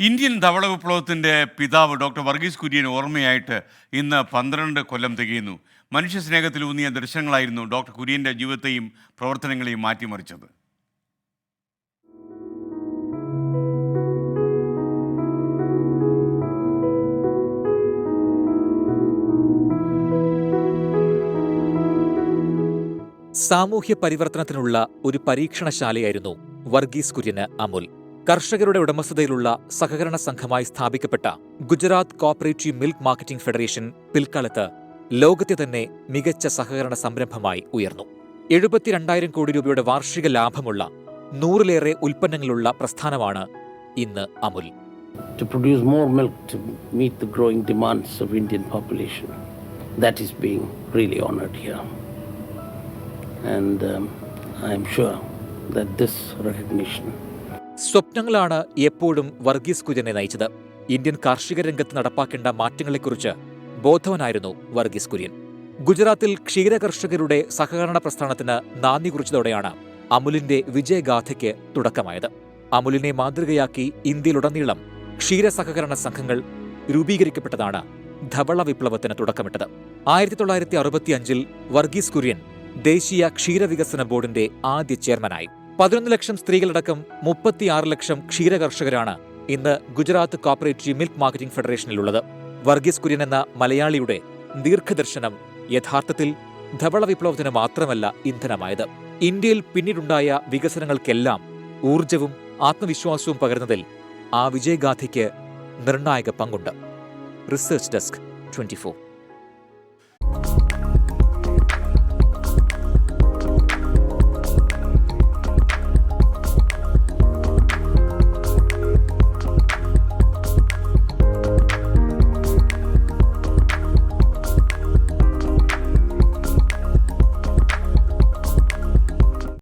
Indian ധവള വിപ്ലവത്തിൻ്റെ പിതാവ് doctor Varghese Kurian ഓർമ്മയായിട്ട് ഇന്ന് 12 കൊല്ലം തികയുന്നു. മനുഷ്യസ്നേഹത്തിലൂന്നിയ ദർശനങ്ങളായിരുന്നു ഡോക്ടർ കുര്യൻ്റെ ജീവിതത്തെയും പ്രവർത്തനങ്ങളെയും മാറ്റിമറിച്ചത്. സാമൂഹ്യ പരിവർത്തനത്തിനുള്ള ഒരു പരീക്ഷണശാലയായിരുന്നു വർഗീസ് കുര്യന് അമുൽ. കർഷകരുടെ ഉടമസ്ഥതയിലുള്ള സഹകരണ സംഘമായി സ്ഥാപിക്കപ്പെട്ട Gujarat cooperative milk marketing federation പിൽക്കാലത്ത് ലോകത്തെ തന്നെ മികച്ച സഹകരണ സംരംഭമായി ഉയർന്നു. 72,000 കോടി രൂപയുടെ വാർഷിക ലാഭമുള്ള 100-ലേറെ ഉൽപ്പന്നങ്ങളുള്ള പ്രസ്ഥാനമാണ് ഇന്ന് Amul. To produce more milk to meet the growing demands of Indian population, that is being really honored here. And I am sure that this recognition സ്വപ്നങ്ങളാണ് എപ്പോഴും വർഗീസ് കുര്യനെ നയിച്ചത്. ഇന്ത്യൻ കാർഷിക രംഗത്ത് നടപ്പാക്കേണ്ട മാറ്റങ്ങളെക്കുറിച്ച് ബോധവാനായിരുന്നു വർഗീസ് കുര്യൻ. ഗുജറാത്തിൽ ക്ഷീരകർഷകരുടെ സഹകരണ പ്രസ്ഥാനത്തിന് നാന്ദി കുറിച്ചതോടെയാണ് അമുലിന്റെ വിജയഗാഥയ്ക്ക് തുടക്കമായത്. അമുലിനെ മാതൃകയാക്കി ഇന്ത്യയിലുടനീളം ക്ഷീരസഹകരണ സംഘങ്ങൾ രൂപീകരിക്കപ്പെട്ടതാണ് ധവള വിപ്ലവത്തിന് തുടക്കമിട്ടത്. 1965 വർഗീസ് കുര്യൻ ദേശീയ ക്ഷീരവികസന ബോർഡിന്റെ ആദ്യ ചെയർമാനായി. 11 ലക്ഷം സ്ത്രീകളടക്കം 36 ലക്ഷം ക്ഷീരകർഷകരാണ് ഇന്ന് ഗുജറാത്ത് കോഓപ്പറേറ്റീവ് മിൽക്ക് മാർക്കറ്റിംഗ് ഫെഡറേഷനിലുള്ളത്. വർഗീസ് കുര്യൻ എന്ന മലയാളിയുടെ ദീർഘദർശനം യഥാർത്ഥത്തിൽ ധവള വിപ്ലവത്തിന് മാത്രമല്ല ഇന്ധനമായത്. ഇന്ത്യയിൽ പിന്നീടുണ്ടായ വികസനങ്ങൾക്കെല്ലാം ഊർജവും ആത്മവിശ്വാസവും പകരുന്നതിൽ ആ വിജയഗാഥയ്ക്ക് നിർണായക പങ്കുണ്ട്. Research desk 24.